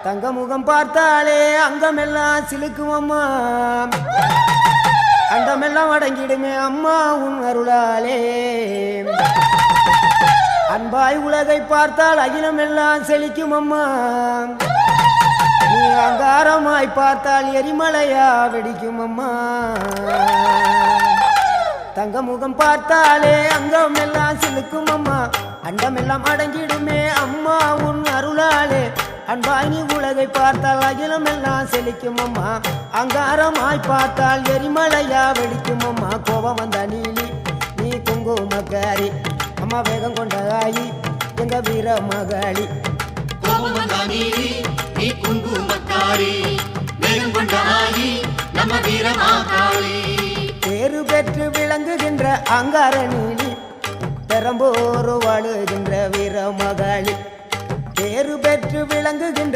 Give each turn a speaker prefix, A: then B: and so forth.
A: தங்க முகம் பார்த்தாலே அங்கமெல்லாம் சிலுக்கும் அம்மா, அண்டமெல்லாம் அடங்கிடுமே அம்மா உன் அருளாலே. அன்பாய் உலகை பார்த்தால் அகிலமெல்லாம் செழிக்கும் அம்மா, நீ அங்காரமாய் பார்த்தால் எரிமலையா வெடிக்கும் அம்மா. தங்க முகம் பார்த்தாலே அங்கமெல்லாம் சிலுக்கும் அம்மா, அண்டமெல்லாம் அடங்கிடுமே அம்மா உன் அருளாலே. அன்பாய் நீ உலகை பார்த்தால் அகிலமெல்லாம் செழிக்கும் அம்மா, அங்காரமாய் பார்த்தால் எரிமலையா வெடிக்கும் அம்மா. கோபம் வந்த நீலி நீ குங்குமக்காரி அம்மா, வேகம் கொண்ட ஆயி எங்க வீர மகாளி.
B: கோபம் வந்த நீலி நீ குங்குமக்காரி, வேகம் கொண்ட ஆயி நம்ம வீர மகாளி.
A: பேரு பெற்று விளங்குகின்ற அங்கார நீலி, பெரம்போரு வாழுகின்ற வீர மகாளி. பேரு பெற்று விளங்குகின்ற